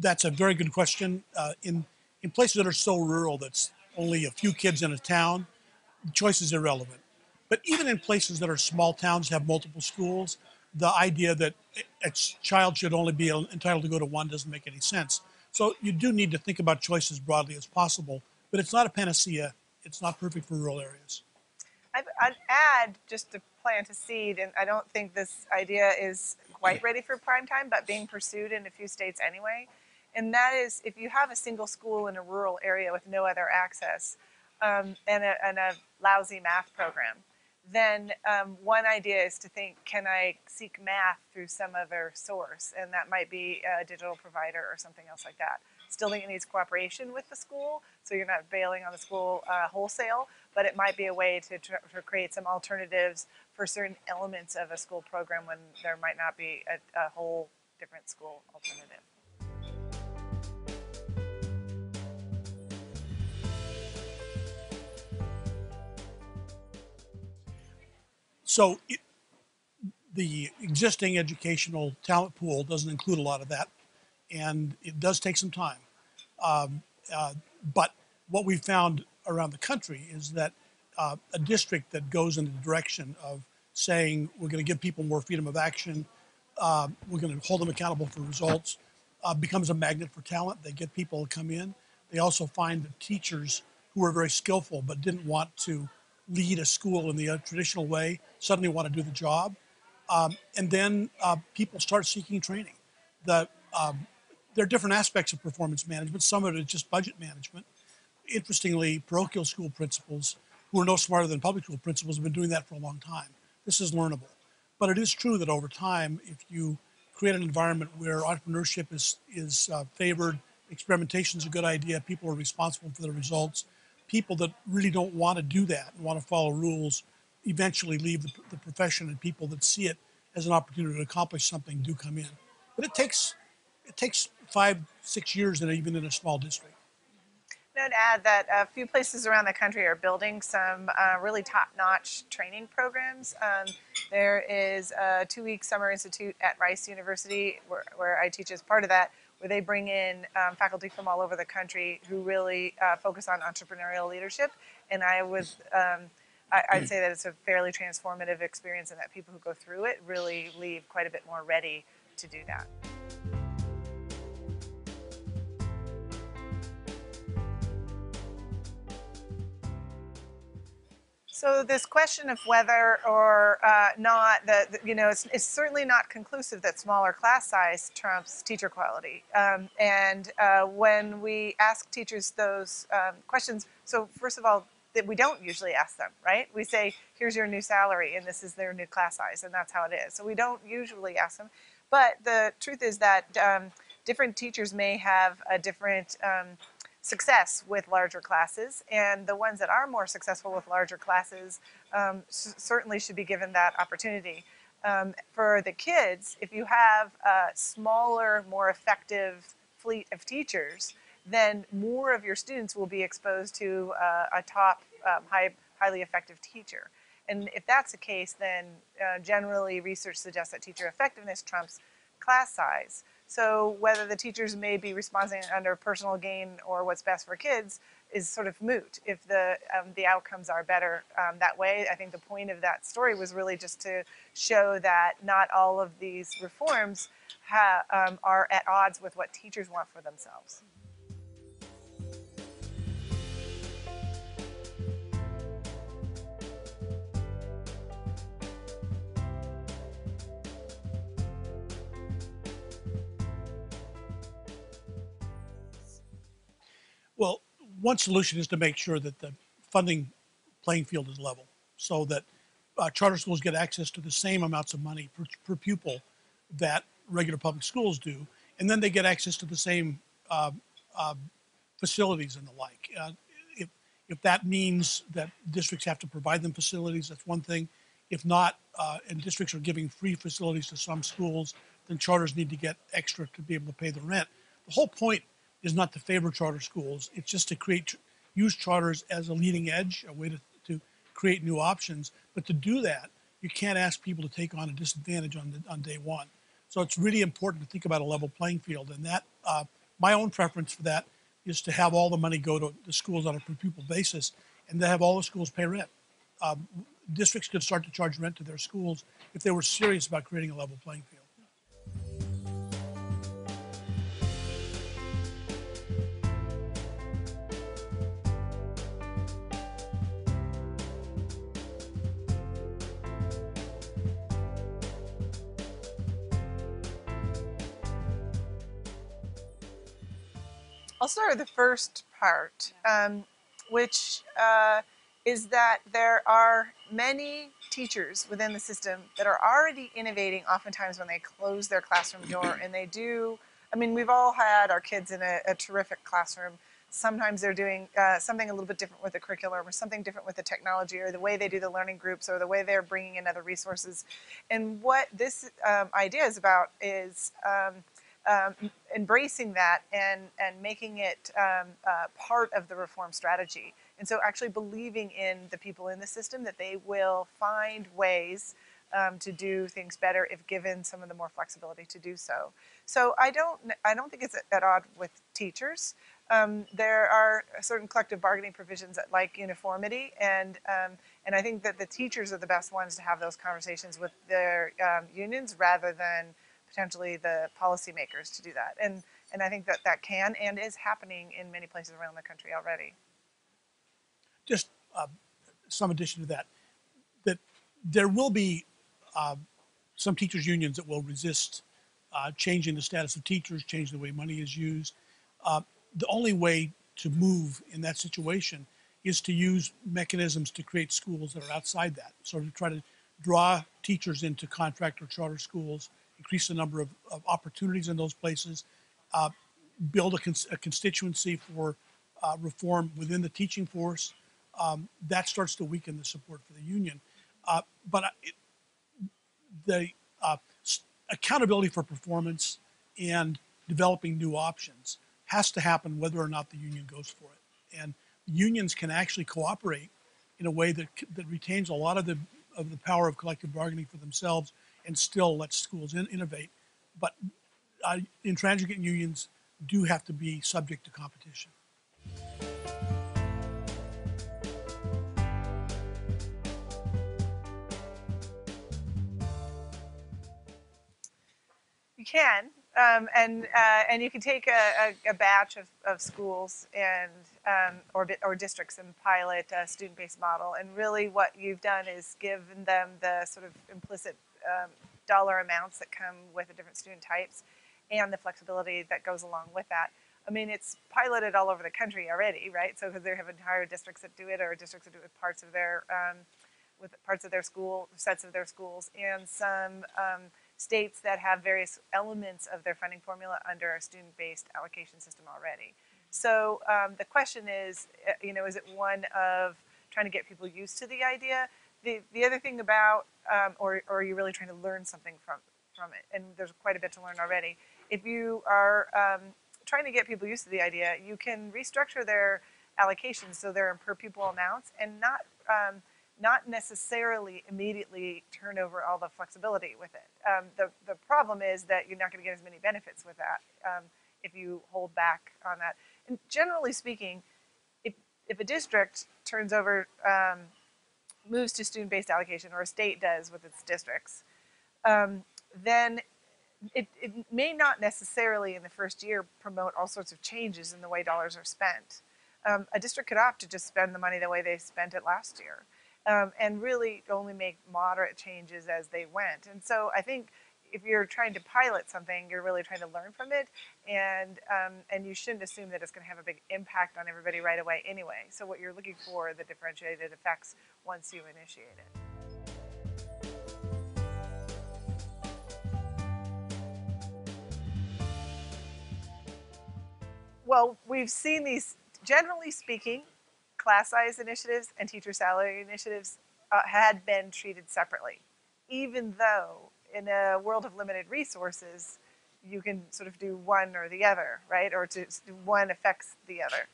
That's a very good question. In places that are so rural, that's only a few kids in a town, choice is irrelevant. But even in places that are small towns, have multiple schools, the idea that a child should only be entitled to go to one doesn't make any sense. So you do need to think about choice as broadly as possible, but it's not a panacea. It's not perfect for rural areas. I'd add just to plant a seed, and I don't think this idea is quite ready for prime time, but being pursued in a few states anyway. And that is if you have a single school in a rural area with no other access and a lousy math program, then one idea is to think, can I seek math through some other source? And that might be a digital provider or something else like that. Still think it needs cooperation with the school, so you're not bailing on the school wholesale, but it might be a way to create some alternatives for certain elements of a school program when there might not be a whole different school alternative. So the existing educational talent pool doesn't include a lot of that, and it does take some time. Um, but what we found around the country is that a district that goes in the direction of saying we're going to give people more freedom of action, we're going to hold them accountable for results, becomes a magnet for talent. They get people to come in. They also find that teachers who are very skillful but didn't want to lead a school in the traditional way suddenly want to do the job. And then people start seeking training. The, there are different aspects of performance management. Some of it is just budget management. Interestingly, parochial school principals, who are no smarter than public school principals, have been doing that for a long time. This is learnable. But it is true that over time, if you create an environment where entrepreneurship is favored, experimentation is a good idea, people are responsible for the results, people that really don't want to do that and want to follow rules eventually leave the profession, and people that see it as an opportunity to accomplish something do come in. But it takes 5, 6 years, and even in a small district. I'd add that a few places around the country are building some really top-notch training programs. There is a 2-week summer institute at Rice University where I teach as part of that, where they bring in faculty from all over the country who really focus on entrepreneurial leadership. And I'd say that it's a fairly transformative experience, and that people who go through it really leave quite a bit more ready to do that. So this question of whether or not it's certainly not conclusive that smaller class size trumps teacher quality. And when we ask teachers those questions, so first of all, that we don't usually ask them, right? We say, here's your new salary, and this is their new class size, and that's how it is. So we don't usually ask them. But the truth is that different teachers may have a different success with larger classes, and the ones that are more successful with larger classes certainly should be given that opportunity. For the kids, if you have a smaller, more effective fleet of teachers, then more of your students will be exposed to a top, highly effective teacher. And if that's the case, then generally research suggests that teacher effectiveness trumps class size. So whether the teachers may be responding under personal gain or what's best for kids is sort of moot if the outcomes are better that way. I think the point of that story was really just to show that not all of these reforms are at odds with what teachers want for themselves. Well, one solution is to make sure that the funding playing field is level, so that charter schools get access to the same amounts of money per pupil that regular public schools do, and then they get access to the same uh, uh, facilities and the like. If that means that districts have to provide them facilities, that's one thing. If not, and districts are giving free facilities to some schools, then charters need to get extra to be able to pay the rent. The whole point is not to favor charter schools. It's just to use charters as a leading edge, a way to create new options. But to do that, you can't ask people to take on a disadvantage on day one. So it's really important to think about a level playing field, and that My own preference for that is to have all the money go to the schools on a per pupil basis and to have all the schools pay rent. Um, Districts could start to charge rent to their schools if they were serious about creating a level playing field. I'll start with the first part, which is that there are many teachers within the system that are already innovating oftentimes when they close their classroom door. And they do, I mean, we've all had our kids in a terrific classroom. Sometimes they're doing something a little bit different with the curriculum or something different with the technology or the way they do the learning groups or the way they're bringing in other resources. And what this idea is about is embracing that and making it part of the reform strategy. And so actually believing in the people in the system that they will find ways to do things better if given some of the more flexibility to do so. So I don't think it's at odds with teachers. There are certain collective bargaining provisions that like uniformity, and I think that the teachers are the best ones to have those conversations with their unions rather than potentially the policymakers to do that. And I think that that can and is happening in many places around the country already. Just some addition to that, that there will be some teachers unions that will resist changing the status of teachers, changing the way money is used. The only way to move in that situation is to use mechanisms to create schools that are outside that. So to try to draw teachers into contract or charter schools, increase the number of opportunities in those places, build a constituency for reform within the teaching force. That starts to weaken the support for the union. But the accountability for performance and developing new options has to happen whether or not the union goes for it. And unions can actually cooperate in a way that retains a lot of the power of collective bargaining for themselves and still lets schools innovate. But intransigent unions do have to be subject to competition. You can, and you can take a batch of schools and or districts and pilot a student-based model. And really, what you've done is given them the sort of implicit dollar amounts that come with the different student types, and the flexibility that goes along with that. I mean, it's piloted all over the country already, right? So because they have entire districts that do it, or districts that do it with parts of their school, sets of their schools, and some states that have various elements of their funding formula under a student-based allocation system already. So the question is, is it one of trying to get people used to the idea? The other thing about, or are you really trying to learn something from it? And there's quite a bit to learn already. If you are trying to get people used to the idea, you can restructure their allocations so they're in per pupil amounts and not necessarily immediately turn over all the flexibility with it. The problem is that you're not going to get as many benefits with that if you hold back on that. And generally speaking, if a district turns over, moves to student-based allocation, or a state does with its districts, then it may not necessarily in the first year promote all sorts of changes in the way dollars are spent. A district could opt to just spend the money the way they spent it last year. And really only make moderate changes as they went. And so I think if you're trying to pilot something, you're really trying to learn from it, and you shouldn't assume that it's going to have a big impact on everybody right away anyway. So what you're looking for are the differentiated effects once you initiate it. Well, we've seen these, generally speaking, class size initiatives and teacher salary initiatives had been treated separately, even though in a world of limited resources, you can sort of do one or the other, right? Or one affects the other.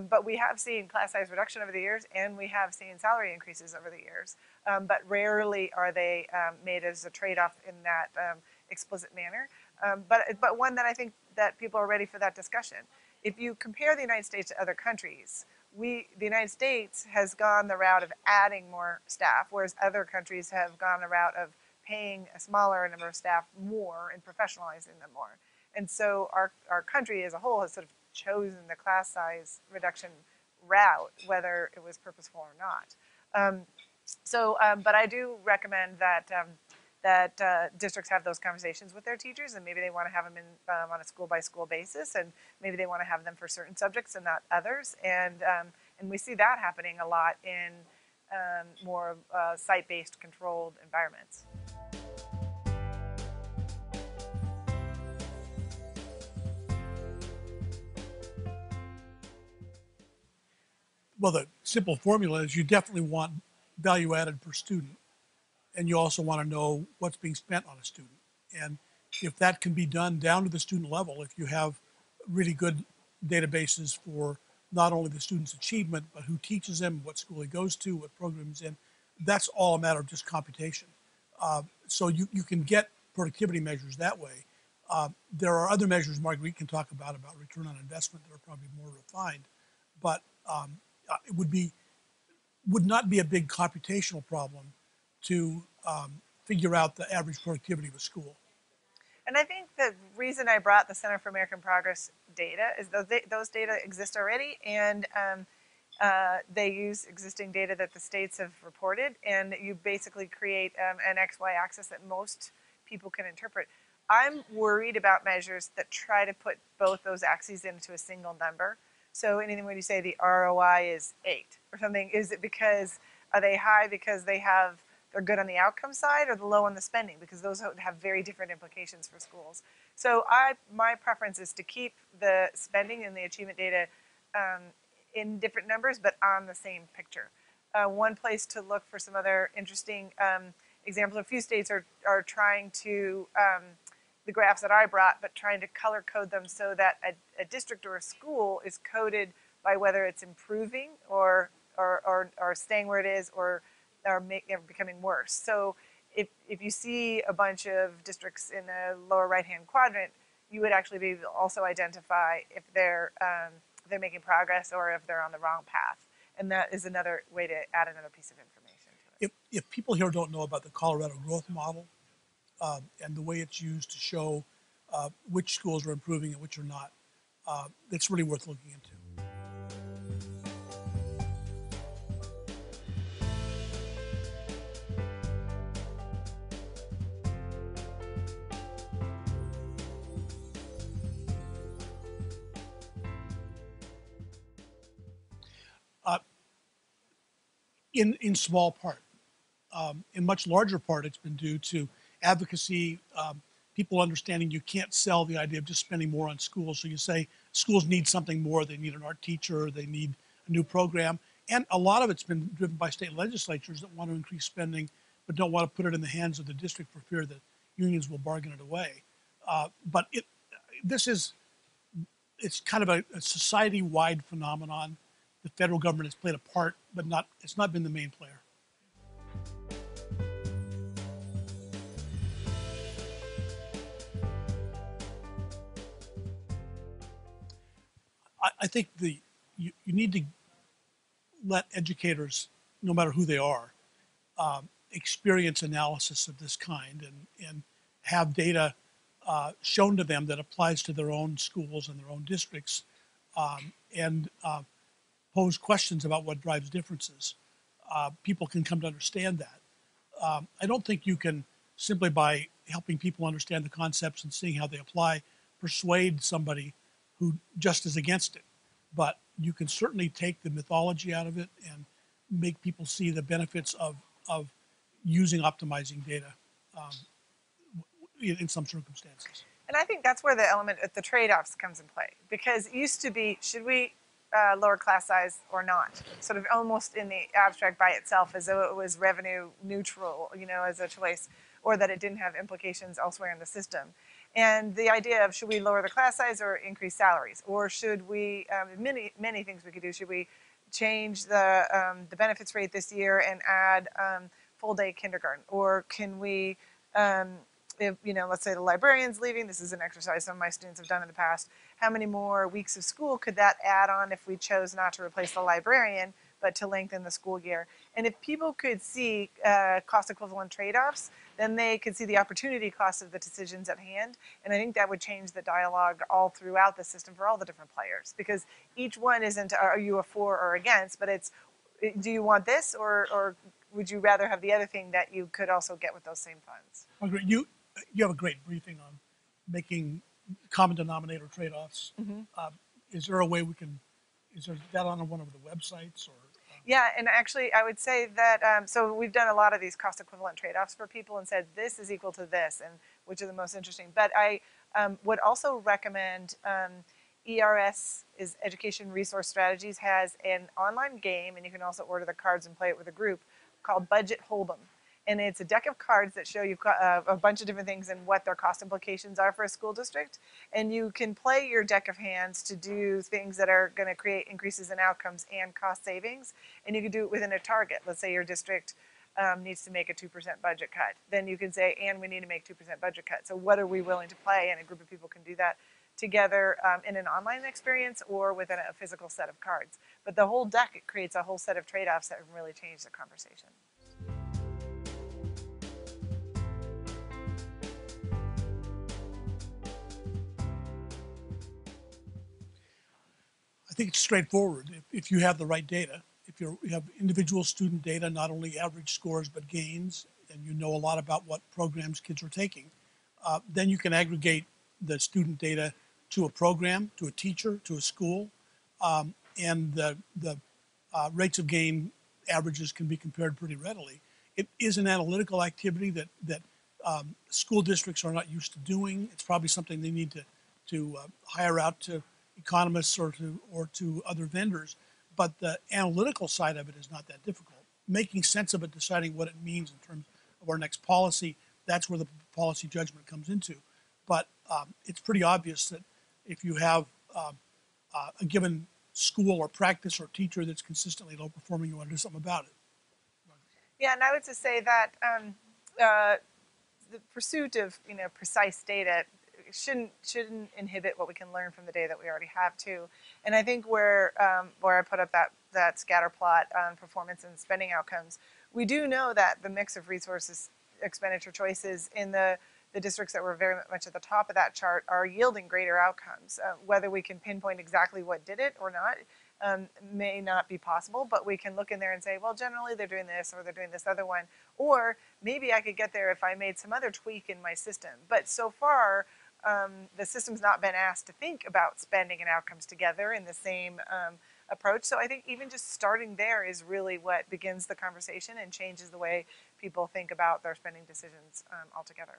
But we have seen class size reduction over the years, and we have seen salary increases over the years. But rarely are they made as a trade-off in that explicit manner. But one that I think that people are ready for that discussion. If you compare the United States to other countries, the United States has gone the route of adding more staff, whereas other countries have gone the route of paying a smaller number of staff more and professionalizing them more. And so our country as a whole has sort of chosen the class size reduction route, whether it was purposeful or not. But I do recommend that districts have those conversations with their teachers, and maybe they want to have them on a school by school basis, and maybe they want to have them for certain subjects and not others. And we see that happening a lot in more site-based controlled environments. Well, the simple formula is you definitely want value added per student, and you also want to know what's being spent on a student. And if that can be done down to the student level, if you have really good databases for not only the student's achievement, but who teaches them, what school he goes to, what program he's in, that's all a matter of just computation. So you can get productivity measures that way. There are other measures Marguerite can talk about return on investment that are probably more refined, but it would not be a big computational problem to figure out the average productivity of a school. And I think the reason I brought the Center for American Progress data is those data exist already, and they use existing data that the states have reported, and you basically create an XY axis that most people can interpret. I'm worried about measures that try to put both those axes into a single number. So anything when you say the ROI is 8 or something, is it because, are they high because they're good on the outcome side, or the low on the spending? Because those have very different implications for schools. So my preference is to keep the spending and the achievement data in different numbers, but on the same picture. One place to look for some other interesting examples, a few states are trying to, the graphs that I brought, but trying to color code them so that a district or a school is coded by whether it's improving or staying where it is, or becoming worse. So if you see a bunch of districts in the lower right-hand quadrant, you would actually be able to also identify if they're making progress or if they're on the wrong path. And that is another way to add another piece of information to it. If people here don't know about the Colorado growth model and the way it's used to show which schools are improving and which are not, it's really worth looking into. In small part. In much larger part, it's been due to advocacy, people understanding you can't sell the idea of just spending more on schools. So you say schools need something more. They need an art teacher. They need a new program. And a lot of it's been driven by state legislatures that want to increase spending, but don't want to put it in the hands of the district for fear that unions will bargain it away. But it's kind of a society-wide phenomenon. The federal government has played a part, but it's not been the main player. I think you need to let educators, no matter who they are, experience analysis of this kind and have data shown to them that applies to their own schools and their own districts, and pose questions about what drives differences. People can come to understand that. I don't think you can, simply by helping people understand the concepts and seeing how they apply, persuade somebody who just is against it. But you can certainly take the mythology out of it and make people see the benefits of using optimizing data in some circumstances. And I think that's where the element of the trade-offs comes in play, because it used to be, should we lower class size or not? Sort of almost in the abstract by itself, as though it was revenue neutral, as a choice, or that it didn't have implications elsewhere in the system. And the idea of, should we lower the class size or increase salaries, or should we, many things we could do. Should we change the benefits rate this year and add full day kindergarten, or can we if, let's say the librarian's leaving, this is an exercise some of my students have done in the past, how many more weeks of school could that add on if we chose not to replace the librarian, but to lengthen the school year? And if people could see cost equivalent trade-offs, then they could see the opportunity cost of the decisions at hand. And I think that would change the dialogue all throughout the system for all the different players, because each one isn't, are you a for or against, but it's, do you want this, or would you rather have the other thing that you could also get with those same funds? Margaret, you have a great briefing on making common denominator trade-offs. Is there a way we can, is there that on one of the websites or? Yeah, and actually, I would say that so we've done a lot of these cost equivalent trade-offs for people and said this is equal to this, and which are the most interesting. But I would also recommend ERS is Education Resource Strategies has an online game, and you can also order the cards and play it with a group called Budget Hold'em. And it's a deck of cards that show you a bunch of different things and what their cost implications are for a school district. And you can play your deck of hands to do things that are going to create increases in outcomes and cost savings. And you can do it within a target. Let's say your district needs to make a 2% budget cut. Then you can say, and we need to make 2% budget cut. So what are we willing to play? And a group of people can do that together in an online experience or within a physical set of cards. But the whole deck, it creates a whole set of trade-offs that can really change the conversation. I think it's straightforward. If you have the right data, if you have individual student data, not only average scores but gains, and you know a lot about what programs kids are taking, then you can aggregate the student data to a program, to a teacher, to a school, and the rates of gain averages can be compared pretty readily. It is an analytical activity that school districts are not used to doing. It's probably something they need to hire out to economists or to other vendors. But the analytical side of it is not that difficult. Making sense of it, deciding what it means in terms of our next policy, that's where the policy judgment comes into. But it's pretty obvious that if you have a given school or practice or teacher that's consistently low performing, you want to do something about it. Yeah, and I would just say that the pursuit of precise data shouldn't inhibit what we can learn from the data that we already have too. And I think where I put up that scatter plot on performance and spending outcomes, we do know that the mix of resources expenditure choices in the districts that were very much at the top of that chart are yielding greater outcomes. Whether we can pinpoint exactly what did it or not may not be possible, but we can look in there and say, well, generally they're doing this or they're doing this other one, or maybe I could get there if I made some other tweak in my system. But so far, the system's not been asked to think about spending and outcomes together in the same approach. So I think even just starting there is really what begins the conversation and changes the way people think about their spending decisions altogether.